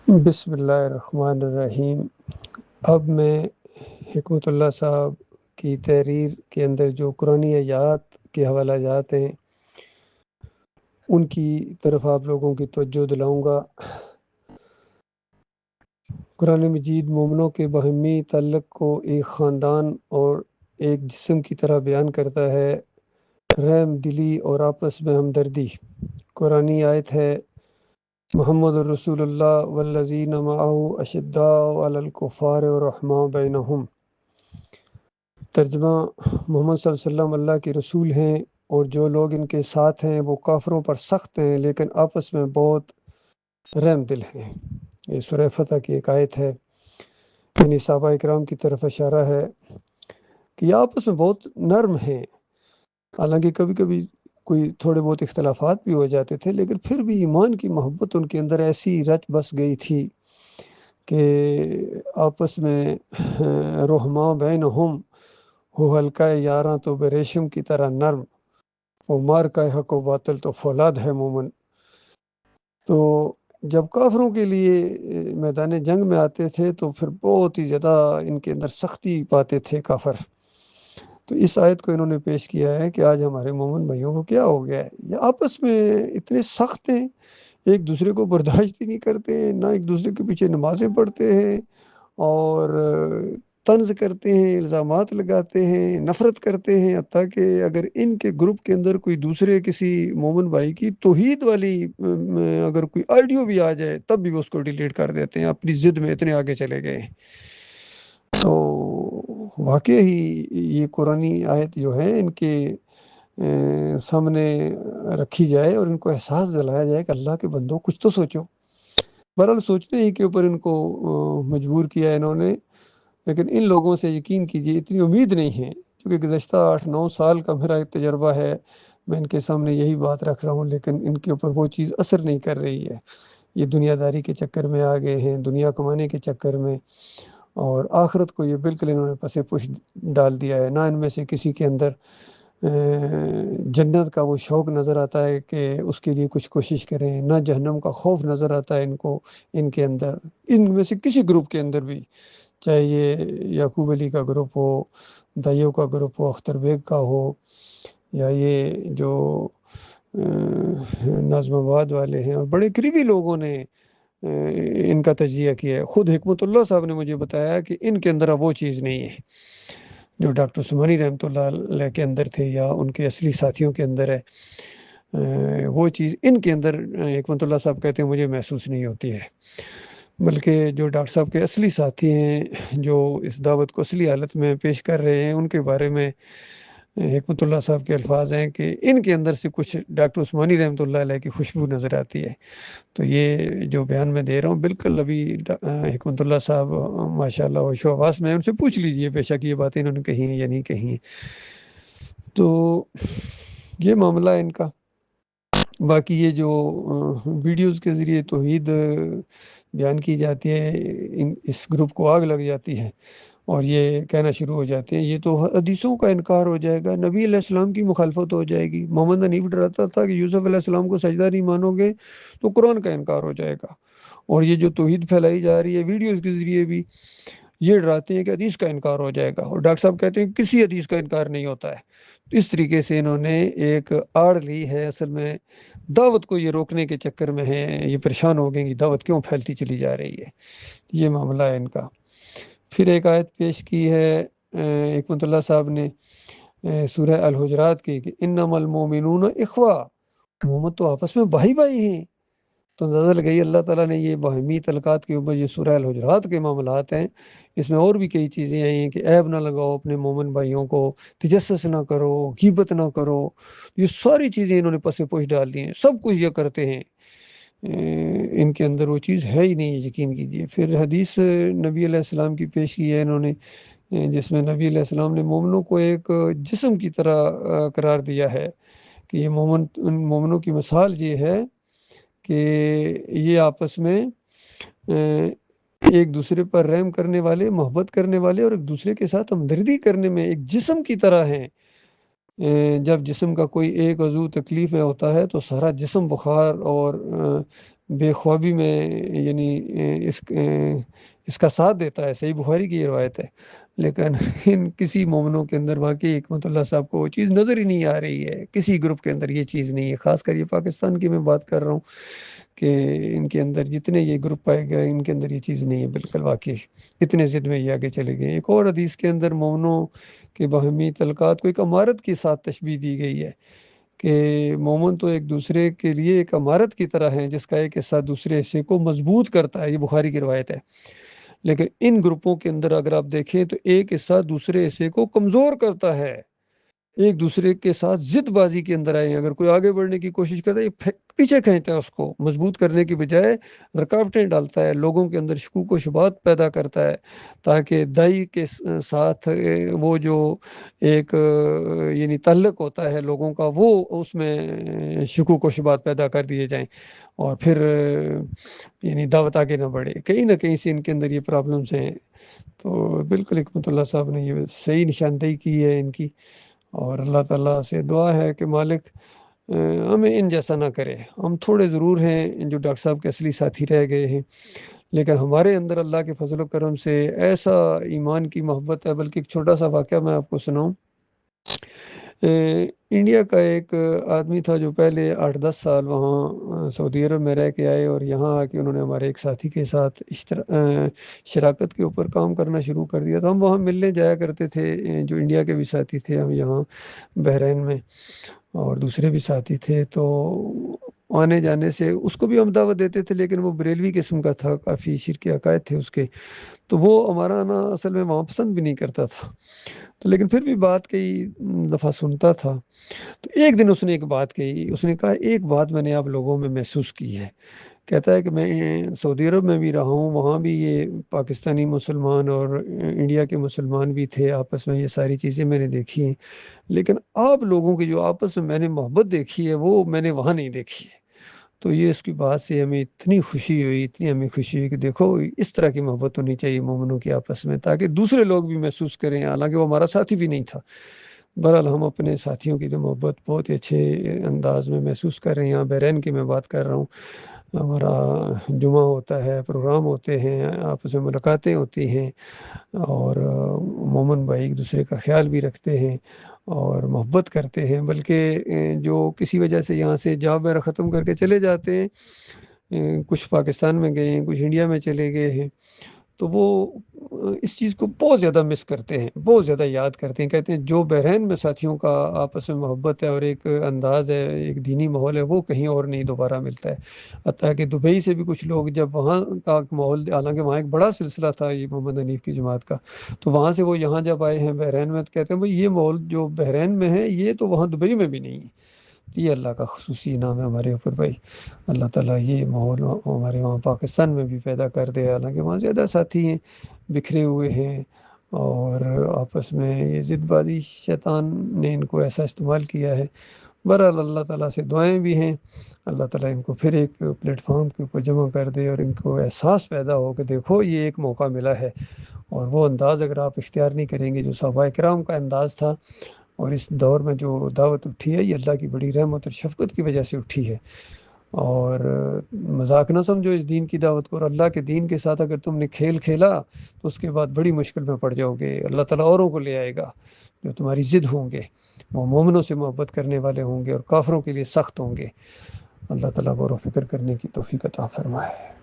بسم اللہ الرحمن الرحیم۔ اب میں حکمت اللہ صاحب کی تحریر کے اندر جو قرآنی آیات کے حوالہ جات ہیں ان کی طرف آپ لوگوں کی توجہ دلاؤں گا۔ قرآن مجید مومنوں کے باہمی تعلق کو ایک خاندان اور ایک جسم کی طرح بیان کرتا ہے، رحم دلی اور آپس میں ہمدردی۔ قرآنی آیت ہے محمد الرسول اللہ والذین معہ اشداء علی الکفار ورحماء بینہم۔ ترجمہ: محمد صلی اللہ علیہ وسلم اللہ کے رسول ہیں اور جو لوگ ان کے ساتھ ہیں وہ کافروں پر سخت ہیں لیکن آپس میں بہت رحم دل ہیں۔ یہ سورہ فتح کی ایک آیت ہے، یعنی صحابہ اکرام کی طرف اشارہ ہے کہ یہ آپس میں بہت نرم ہیں۔ حالانکہ کبھی کبھی کوئی تھوڑے بہت اختلافات بھی ہو جاتے تھے، لیکن پھر بھی ایمان کی محبت ان کے اندر ایسی رچ بس گئی تھی کہ آپس میں رحماء بینہم، ہو ہلکا یاراں تو بے ریشم کی طرح نرم، وہ مار کا حق و باطل تو فولاد ہے مومن۔ تو جب کافروں کے لیے میدان جنگ میں آتے تھے تو پھر بہت ہی زیادہ ان کے اندر سختی پاتے تھے کافر۔ تو اس آیت کو انہوں نے پیش کیا ہے کہ آج ہمارے مومن بھائیوں کو کیا ہو گیا ہے، یہ آپس میں اتنے سخت ہیں، ایک دوسرے کو برداشت ہی نہیں کرتے ہیں، نہ ایک دوسرے کے پیچھے نمازیں پڑھتے ہیں اور طنز کرتے ہیں، الزامات لگاتے ہیں، نفرت کرتے ہیں، حتیٰ کہ اگر ان کے گروپ کے اندر کوئی دوسرے کسی مومن بھائی کی توحید والی اگر کوئی آڈیو بھی آ جائے تب بھی وہ اس کو ڈیلیٹ کر دیتے ہیں، اپنی ضد میں اتنے آگے چلے گئے ہیں۔ تو واقعی یہ قرآنی آیت جو ہے ان کے سامنے رکھی جائے اور ان کو احساس دلایا جائے کہ اللہ کے بندوں کچھ تو سوچو۔ بہرحال سوچنے ہی کے اوپر ان کو مجبور کیا انہوں نے، لیکن ان لوگوں سے یقین کیجیے اتنی امید نہیں ہے، کیونکہ گزشتہ 8-9 سال کا میرا ایک تجربہ ہے، میں ان کے سامنے یہی بات رکھ رہا ہوں، لیکن ان کے اوپر وہ چیز اثر نہیں کر رہی ہے۔ یہ دنیا داری کے چکر میں آ گئے ہیں، دنیا کمانے کے چکر میں، اور آخرت کو یہ بالکل انہوں نے پسے پش ڈال دیا ہے۔ نہ ان میں سے کسی کے اندر جنت کا وہ شوق نظر آتا ہے کہ اس کے لیے کچھ کوشش کریں، نہ جہنم کا خوف نظر آتا ہے ان کو، ان کے اندر، ان میں سے کسی گروپ کے اندر بھی، چاہے یہ یعقوب علی کا گروپ ہو، دائیوں کا گروپ ہو، اختر بیگ کا ہو، یا یہ جو نظم آباد والے ہیں، اور بڑے قریبی لوگوں نے ان کا تجزیہ کیا ہے۔ خود حکمت اللہ صاحب نے مجھے بتایا کہ ان کے اندر اب وہ چیز نہیں ہے جو ڈاکٹر عثمانی رحمۃ اللہ علیہ کے اندر تھے یا ان کے اصلی ساتھیوں کے اندر ہے، وہ چیز ان کے اندر حکمت اللہ صاحب کہتے ہیں مجھے محسوس نہیں ہوتی ہے۔ بلکہ جو ڈاکٹر صاحب کے اصلی ساتھی ہیں، جو اس دعوت کو اصلی حالت میں پیش کر رہے ہیں، ان کے بارے میں حکمت اللہ صاحب کے الفاظ ہیں کہ ان کے اندر سے کچھ ڈاکٹر عثمانی رحمۃ اللہ علیہ کی خوشبو نظر آتی ہے۔ تو یہ جو بیان میں دے رہا ہوں بالکل ابھی حکمت اللہ صاحب ماشاء اللہ ہوش و حواس میں، ان سے پوچھ لیجئے بے شک یہ باتیں انہوں نے کہی ہیں یا نہیں کہی ہیں۔ تو یہ معاملہ ہے ان کا۔ باقی یہ جو ویڈیوز کے ذریعے توحید بیان کی جاتی ہے، اس گروپ کو آگ لگ جاتی ہے اور یہ کہنا شروع ہو جاتے ہیں یہ تو حدیثوں کا انکار ہو جائے گا، نبی علیہ السلام کی مخالفت ہو جائے گی۔ محمد حنیف ڈراتا تھا کہ یوسف علیہ السلام کو سجدہ نہیں مانو گے تو قرآن کا انکار ہو جائے گا، اور یہ جو توحید پھیلائی جا رہی ہے ویڈیوز کے ذریعے بھی یہ ڈراتے ہیں کہ حدیث کا انکار ہو جائے گا، اور ڈاکٹر صاحب کہتے ہیں کسی حدیث کا انکار نہیں ہوتا ہے۔ تو اس طریقے سے انہوں نے ایک آڑ لی ہے، اصل میں دعوت کو یہ روکنے کے چکر میں ہے، یہ پریشان ہو گئے کہ دعوت کیوں پھیلتی چلی جا رہی ہے۔ یہ معاملہ ہے ان کا۔ پھر ایک آیت پیش کی ہے حکمت اللہ صاحب نے سورہ الحجرات کی کہ انما المومنون اخوہ، مومن تو آپس میں بھائی بھائی ہیں۔ تو اندازہ لگائی اللہ تعالیٰ نے یہ باہمی تعلقات کے اوپر یہ سورہ الحجرات کے معاملات ہیں، اس میں اور بھی کئی چیزیں آئی ہیں کہ عیب نہ لگاؤ اپنے مومن بھائیوں کو، تجسس نہ کرو، غیبت نہ کرو، یہ ساری چیزیں انہوں نے پس پوش ڈال دی ہیں، سب کچھ یہ کرتے ہیں، ان کے اندر وہ چیز ہے ہی نہیں، یقین کیجیے۔ پھر حدیث نبی علیہ السلام کی پیش کی ہے انہوں نے، جس میں نبی علیہ السلام نے مومنوں کو ایک جسم کی طرح قرار دیا ہے کہ یہ ان مومنوں کی مثال یہ ہے کہ یہ آپس میں ایک دوسرے پر رحم کرنے والے، محبت کرنے والے اور ایک دوسرے کے ساتھ ہمدردی کرنے میں ایک جسم کی طرح ہیں۔ جب جسم کا کوئی ایک عضو تکلیف میں ہوتا ہے تو سارا جسم بخار اور بے خوابی میں یعنی اس کا ساتھ دیتا ہے۔ صحیح بخاری کی یہ روایت ہے، لیکن ان کسی مومنوں کے اندر واقعی حکمت اللہ صاحب کو وہ چیز نظر ہی نہیں آ رہی ہے، کسی گروپ کے اندر یہ چیز نہیں ہے، خاص کر یہ پاکستان کی میں بات کر رہا ہوں کہ ان کے اندر جتنے یہ گروپ پائے گئے ان کے اندر یہ چیز نہیں ہے بالکل، واقعی اتنے ضد میں یہ آگے چلے گئے۔ ایک اور حدیث کے اندر مومنوں کے باہمی تعلقات کو ایک عمارت کے ساتھ تشبیہ دی گئی ہے کہ مومن تو ایک دوسرے کے لیے ایک عمارت کی طرح ہیں جس کا ایک حصہ دوسرے حصے کو مضبوط کرتا ہے، یہ بخاری کی روایت ہے۔ لیکن ان گروپوں کے اندر اگر آپ دیکھیں تو ایک حصہ دوسرے حصے کو کمزور کرتا ہے، ایک دوسرے کے ساتھ ضد بازی کے اندر آئے ہیں، اگر کوئی آگے بڑھنے کی کوشش کرتا ہے یہ پیچھے کھینچتا ہے، اس کو مضبوط کرنے کی بجائے رکاوٹیں ڈالتا ہے، لوگوں کے اندر شکوک و شبہات پیدا کرتا ہے، تاکہ دائی کے ساتھ وہ جو ایک یعنی تعلق ہوتا ہے لوگوں کا وہ اس میں شکوک و شبہات پیدا کر دیے جائیں، اور پھر یعنی دعوت آگے نہ بڑھے، کہیں نہ کہیں سے ان کے اندر یہ پرابلمس ہیں۔ تو بالکل حکمت اللہ صاحب نے یہ صحیح نشاندہی کی ہے ان کی، اور اللہ تعالیٰ سے دعا ہے کہ مالک ہمیں ان جیسا نہ کرے۔ ہم تھوڑے ضرور ہیں جو ڈاکٹر صاحب کے اصلی ساتھی رہ گئے ہیں، لیکن ہمارے اندر اللہ کے فضل و کرم سے ایسا ایمان کی محبت ہے۔ بلکہ ایک چھوٹا سا واقعہ میں آپ کو سناؤں، انڈیا کا ایک آدمی تھا جو پہلے 8-10 سال وہاں سعودی عرب میں رہ کے آئے، اور یہاں آ کے انہوں نے ہمارے ایک ساتھی کے ساتھ شراکت کے اوپر کام کرنا شروع کر دیا۔ تو ہم وہاں ملنے جایا کرتے تھے، جو انڈیا کے بھی ساتھی تھے ہم یہاں بحرین میں، اور دوسرے بھی ساتھی تھے، تو آنے جانے سے اس کو بھی ہم دعوت دیتے تھے، لیکن وہ بریلوی قسم کا تھا، کافی شرک عقائد تھے اس کے، تو وہ ہمارا آنا اصل میں وہاں پسند بھی نہیں کرتا تھا، تو لیکن پھر بھی بات کئی دفعہ سنتا تھا۔ تو ایک دن اس نے ایک بات کہی، اس نے کہا ایک بات میں نے آپ لوگوں میں محسوس کی ہے، کہتا ہے کہ میں سعودی عرب میں بھی رہا ہوں، وہاں بھی یہ پاکستانی مسلمان اور انڈیا کے مسلمان بھی تھے آپس میں، یہ ساری چیزیں میں نے دیکھی ہیں، لیکن آپ لوگوں کی جو آپس میں نے محبت دیکھی ہے وہ میں نے وہاں نہیں دیکھی ہے۔ تو یہ اس کی بات سے ہمیں اتنی خوشی ہوئی، اتنی ہمیں خوشی ہوئی کہ دیکھو اس طرح کی محبت ہونی چاہیے مومنوں کی آپس میں، تاکہ دوسرے لوگ بھی محسوس کریں، حالانکہ وہ ہمارا ساتھی بھی نہیں تھا۔ بہرحال ہم اپنے ساتھیوں کی جو محبت بہت ہی اچھے انداز میں محسوس کر رہے ہیں۔ یہاں بحرین کی میں بات کر رہا ہوں، ہمارا جمعہ ہوتا ہے، پروگرام ہوتے ہیں، آپس میں ملاقاتیں ہوتی ہیں، اور مومن بھائی ایک دوسرے کا خیال بھی رکھتے ہیں اور محبت کرتے ہیں، بلکہ جو کسی وجہ سے یہاں سے جاب وغیرہ ختم کر کے چلے جاتے ہیں، کچھ پاکستان میں گئے ہیں، کچھ انڈیا میں چلے گئے ہیں، تو وہ اس چیز کو بہت زیادہ مس کرتے ہیں، بہت زیادہ یاد کرتے ہیں، کہتے ہیں جو بحرین میں ساتھیوں کا آپس میں محبت ہے اور ایک انداز ہے، ایک دینی ماحول ہے، وہ کہیں اور نہیں دوبارہ ملتا ہے۔ حتیٰ کہ دبئی سے بھی کچھ لوگ جب وہاں کا ماحول، حالانکہ وہاں ایک بڑا سلسلہ تھا یہ محمد حنیف کی جماعت کا، تو وہاں سے وہ یہاں جب آئے ہیں بحرین میں، تو کہتے ہیں بھائی یہ ماحول جو بحرین میں ہے یہ تو وہاں دبئی میں بھی نہیں ہے۔ یہ اللہ کا خصوصی انعام ہے ہمارے اوپر بھائی، اللہ تعالیٰ یہ ماحول ہمارے وہاں پاکستان میں بھی پیدا کر دے، حالانکہ وہاں زیادہ ساتھی ہیں، بکھرے ہوئے ہیں، اور آپس میں یہ ضد بازی شیطان نے ان کو ایسا استعمال کیا ہے۔ بہرحال اللہ تعالیٰ سے دعائیں بھی ہیں، اللہ تعالیٰ ان کو پھر ایک پلیٹ فارم کے اوپر جمع کر دے، اور ان کو احساس پیدا ہو کہ دیکھو یہ ایک موقع ملا ہے، اور وہ انداز اگر آپ اختیار نہیں کریں گے جو صحابہ کرام کا انداز تھا، اور اس دور میں جو دعوت اٹھی ہے یہ اللہ کی بڑی رحمت اور شفقت کی وجہ سے اٹھی ہے، اور مذاق نہ سمجھو اس دین کی دعوت کو، اور اللہ کے دین کے ساتھ اگر تم نے کھیل کھیلا تو اس کے بعد بڑی مشکل میں پڑ جاؤ گے، اللہ تعالیٰ اوروں کو لے آئے گا جو تمہاری ضد ہوں گے، وہ مومنوں سے محبت کرنے والے ہوں گے اور کافروں کے لیے سخت ہوں گے۔ اللہ تعالیٰ غور و فکر کرنے کی توفیق عطا فرمائے۔